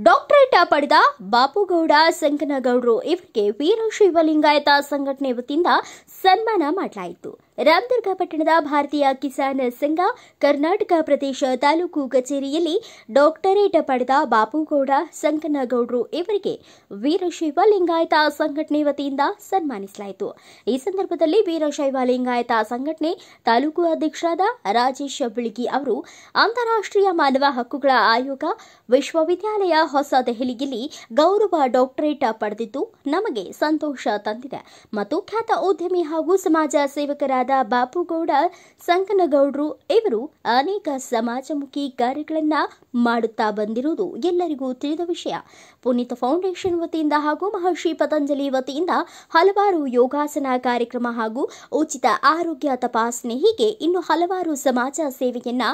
Doctorate ಪಡೆದ ಬಾಪುಗೌಡ ಸಂಕನಗೌಡರು ಇವರಿಗೆ ವೀರಶೈವ ಲಿಂಗಾಯತ ಸಂಘಟನೆ ವತಿಯಿಂದ ಸನ್ಮಾನ ಮಾಡಲಾಯಿತು. ರಾಮದುರ್ಗ ಪಟ್ಟಣದ ಭಾರತೀಯ ಕಿಸಾನ್ ಸಂಘ ಕರ್ನಾಟಕ ಪ್ರದೇಶ ತಾಲೂಕು ಕಚೇರಿಯಲ್ಲಿ ಡಾಕ್ಟರೇಟ್ ಪಡೆದ ಬಾಪುಗೌಡ ಸಂಕನಗೌಡರು ಇವರಿಗೆ ವೀರಶೈವ ಲಿಂಗಾಯತ ಸಂಘಟನೆ ವತಿಯಿಂದ ಸನ್ಮಾನಿಸಲಾಯಿತು. ಈ ಸಂದರ್ಭದಲ್ಲಿ ವೀರಶೈವ ಲಿಂಗಾಯತ ಸಂಘಟನೆ ತಾಲೂಕು ಅಧ್ಯಕ್ಷರಾದ ರಾಜೇಶ್ ಬಿಳಿಗಿ ಅವರು ಅಂತಾರಾಷ್ಟ್ರೀಯ ಮಾನವ ಹಕ್ಕುಗಳ ಆಯೋಗ ವಿಶ್ವವಿದ್ಯಾಲಯ ಹೊಸ ದೆಹಲಿಯಲ್ಲಿ ಗೌರವ ಡಾಕ್ಟರೇಟ್ ಪಡೆದಿದ್ದು ನಮಗೆ ಸಂತೋಷ ತಂದಿದೆ ಮತ್ತು ಖ್ಯಾತ ಉದ್ಯಮಿ ಹಾಗೂ ಸಮಾಜ ಸೇವಕರಾದ ಬಾಪುಗೌಡ ಸಂಕನಗೌಡರು ಇವರು ಅನೇಕ ಸಮಾಜಮುಖಿ ಕಾರ್ಯಗಳನ್ನು ಮಾಡುತ್ತಾ ಬಂದಿರುವುದು ಎಲ್ಲರಿಗೂ ತಿಳಿದ ವಿಷಯ. ಪುನೀತ್ ಫೌಂಡೇಶನ್ ವತಿಯಿಂದ ಹಾಗೂ ಮಹರ್ಷಿ ಪತಂಜಲಿ ವತಿಯಿಂದ ಹಲವಾರು ಯೋಗಾಸನ ಕಾರ್ಯಕ್ರಮ ಹಾಗೂ ಉಚಿತ ಆರೋಗ್ಯ ತಪಾಸಣೆ ಹೀಗೆ ಇನ್ನು ಹಲವಾರು ಸಮಾಜ ಸೇವೆಯನ್ನ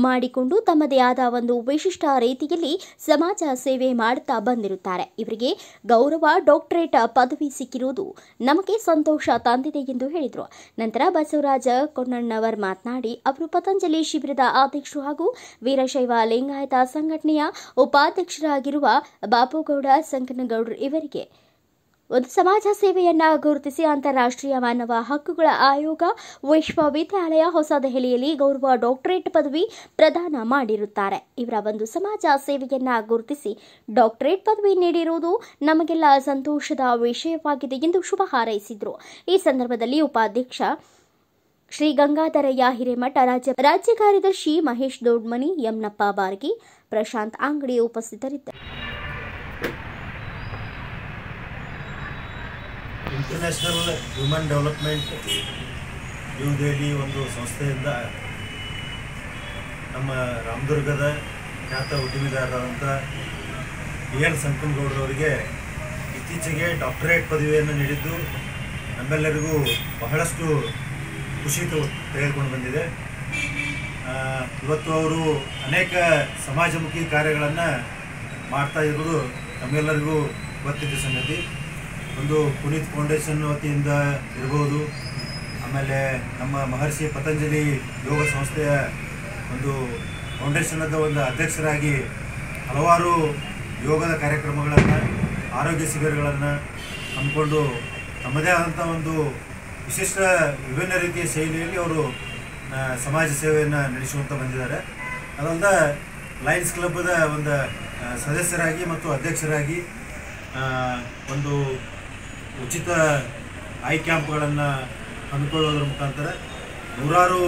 ಮಾಡಿಕೊಂಡು ತಮ್ಮದೇ ಆದ ಒಂದು ವಿಶಿಷ್ಟ ರೀತಿಯಲ್ಲಿ ಸಮಾಜ ಸೇವೆ ಮಾಡುತ್ತಾ ಬಂದಿರುತ್ತಾರೆ. ಇವರಿಗೆ ಗೌರವ ಡಾಕ್ಟರೇಟ್ ಪದವಿ ಸಿಕ್ಕಿರುವುದು ನಮಗೆ ಸಂತೋಷ ತಂದಿದೆ ಎಂದು ಹೇಳಿದರು. ನಂತರ ಬಸವರಾಜ ಕೊಣ್ಣಣ್ಣವರ್ ಮಾತನಾಡಿ ಅವರು ಪತಂಜಲಿ ಶಿಬಿರದ ಅಧ್ಯಕ್ಷರು ಹಾಗೂ ವೀರಶೈವ ಲಿಂಗಾಯತ ಸಂಘಟನೆಯ ಉಪಾಧ್ಯಕ್ಷರಾಗಿರುವ ಬಾಪುಗೌಡ ಸಂಕನಗೌಡರು ಇವರಿಗೆ ಒಂದು ಸಮಾಜ ಸೇವೆಯನ್ನ ಗುರುತಿಸಿ ಅಂತಾರಾಷ್ಟ್ರೀಯ ಮಾನವ ಹಕ್ಕುಗಳ ಆಯೋಗ ವಿಶ್ವವಿದ್ಯಾಲಯ ಹೊಸ ದೆಹಲಿಯಲ್ಲಿ ಗೌರವ ಡಾಕ್ಟರೇಟ್ ಪದವಿ ಪ್ರದಾನ ಮಾಡಿರುತ್ತಾರೆ. ಇವರ ಒಂದು ಸಮಾಜ ಸೇವೆಯನ್ನ ಗುರುತಿಸಿ ಡಾಕ್ಟರೇಟ್ ಪದವಿ ನೀಡಿರುವುದು ನಮಗೆಲ್ಲ ಸಂತೋಷದ ವಿಷಯವಾಗಿದೆ ಎಂದು ಶುಭ ಹಾರೈಸಿದರು. ಈ ಸಂದರ್ಭದಲ್ಲಿ ಉಪಾಧ್ಯಕ್ಷ ಶ್ರೀ ಗಂಗಾಧರಯ್ಯ ಹಿರೇಮಠ, ರಾಜ್ಯ ಕಾರ್ಯದರ್ಶಿ ಮಹೇಶ್ ದೊಡ್ಮನಿ, ಯಮನಪ್ಪ ಬಾರ್ಗಿ, ಪ್ರಶಾಂತ್ ಅಂಗಡಿ ಉಪಸ್ಥಿತರಿದ್ದರು. International human development new Delhi ಒಂದು ಸಂಸ್ಥೆಯಿಂದ ನಮ್ಮ ರಾಮದುರ್ಗದ ಖ್ಯಾತ ಉದ್ಯಮಿದಾರರಾದಂಥ ಎನ್ ಸಂಕನಗೌಡರವರಿಗೆ ಇತ್ತೀಚೆಗೆ ಡಾಕ್ಟರೇಟ್ ಪದವಿಯನ್ನು ನೀಡಿದ್ದು ನಮ್ಮೆಲ್ಲರಿಗೂ ಬಹಳಷ್ಟು ಖುಷಿ ತೆಗೆದುಕೊಂಡು ಬಂದಿದೆ. ಇವತ್ತು ಅವರು ಅನೇಕ ಸಮಾಜಮುಖಿ ಕಾರ್ಯಗಳನ್ನು ಮಾಡ್ತಾ ಇರುವುದು ನಮ್ಮೆಲ್ಲರಿಗೂ ಗೊತ್ತಿದ್ದ ಸಂಗತಿ. ಒಂದು ಪುನೀತ್ ಫೌಂಡೇಶನ್ ವತಿಯಿಂದ ಇರ್ಬೋದು, ಆಮೇಲೆ ನಮ್ಮ ಮಹರ್ಷಿ ಪತಂಜಲಿ ಯೋಗ ಸಂಸ್ಥೆಯ ಒಂದು ಫೌಂಡೇಶನದ ಒಂದು ಅಧ್ಯಕ್ಷರಾಗಿ ಹಲವಾರು ಯೋಗದ ಕಾರ್ಯಕ್ರಮಗಳನ್ನು, ಆರೋಗ್ಯ ಶಿಬಿರಗಳನ್ನು ಹಮ್ಮಿಕೊಂಡು ತಮ್ಮದೇ ಆದಂಥ ಒಂದು ವಿಶಿಷ್ಟ ವಿಭಿನ್ನ ರೀತಿಯ ಶೈಲಿಯಲ್ಲಿ ಅವರು ಸಮಾಜ ಸೇವೆಯನ್ನು ನಡೆಸುವಂತ ಬಂದಿದ್ದಾರೆ. ಅದಲ್ಲದ ಲಯನ್ಸ್ ಕ್ಲಬ್ದ ಒಂದು ಸದಸ್ಯರಾಗಿ ಮತ್ತು ಅಧ್ಯಕ್ಷರಾಗಿ ಒಂದು ಉಚಿತ ಐ ಕ್ಯಾಂಪ್ಗಳನ್ನು ಹಮ್ಮಿಕೊಳ್ಳೋದ್ರ ಮುಖಾಂತರ ನೂರಾರು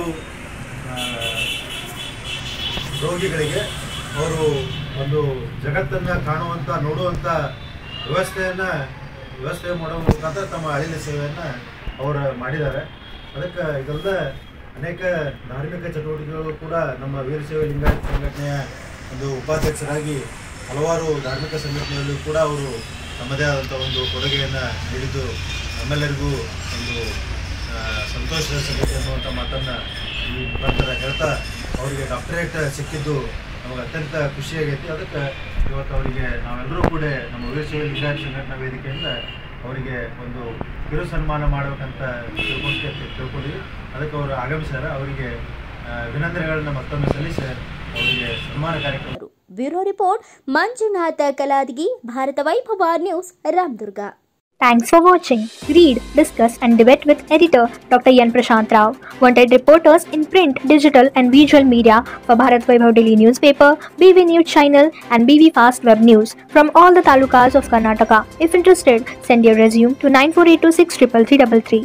ರೋಗಿಗಳಿಗೆ ಅವರು ಒಂದು ಜಗತ್ತನ್ನು ಕಾಣುವಂಥ, ನೋಡುವಂಥ ವ್ಯವಸ್ಥೆ ಮಾಡೋ ಮುಖಾಂತರ ತಮ್ಮ ಅಳಿಲ ಸೇವೆಯನ್ನು ಅವರು ಮಾಡಿದ್ದಾರೆ. ಅದಕ್ಕೆ ಇದೆಲ್ಲ ಅನೇಕ ಧಾರ್ಮಿಕ ಚಟುವಟಿಕೆಗಳು ಕೂಡ ನಮ್ಮ ವೀರಶೈವ ಲಿಂಗಾಯತ ಸಂಘಟನೆಯ ಒಂದು ಉಪಾಧ್ಯಕ್ಷರಾಗಿ ಹಲವಾರು ಧಾರ್ಮಿಕ ಸಂಘಟನೆಯಲ್ಲೂ ಕೂಡ ಅವರು ತಮ್ಮದೇ ಆದಂಥ ಒಂದು ಕೊಡುಗೆಯನ್ನು ನೀಡಿದ್ದು ನಮ್ಮೆಲ್ಲರಿಗೂ ಒಂದು ಸಂತೋಷದ ಸಂಗತಿ ಅನ್ನುವಂಥ ಮಾತನ್ನು ಈ ಮುಖಾಂತರ ಹೇಳ್ತಾ ಅವರಿಗೆ ಡಾಕ್ಟರೇಟ್ ಸಿಕ್ಕಿದ್ದು ನಮಗೆ ಅತ್ಯಂತ ಖುಷಿಯಾಗೈತಿ. ಅದಕ್ಕೆ ಇವತ್ತು ಅವರಿಗೆ ನಾವೆಲ್ಲರೂ ಕೂಡ ನಮ್ಮ ವೀರಶೈವ ಲಿಂಗಾಯತ ಸಂಘಟನಾ ವೇದಿಕೆಯಿಂದ ಅವರಿಗೆ ಒಂದು ಕಿರು ಸನ್ಮಾನ ಮಾಡಬೇಕಂತ ತಿಳ್ಕೊಂಡಿವಿ. ಅದಕ್ಕೆ ಅವರು ಆಗಮಿಸ್ಯಾರ. ಅವರಿಗೆ ಅಭಿನಂದನೆಗಳನ್ನ ಮತ್ತೊಮ್ಮೆ ಸಲ್ಲಿಸಿ ಅವರಿಗೆ ಸನ್ಮಾನ ಕಾರ್ಯಕ್ರಮ. ಬ್ಯೂರೋ ರಿಪೋರ್ಟ್ ಮಂಜುನಾಥ ಕಲಾದಗಿ, ಭಾರತ ವೈಭವ news, Ramdurg. Thanks for watching. Read, discuss and debate with editor Dr. Yan Prashant Rao. Wanted reporters in print, digital and visual media for Bharat Vaibhav Daily Newspaper, BV News Channel and BV Fast Web News from all the talukas of Karnataka. If interested, send your resume to 9482633333.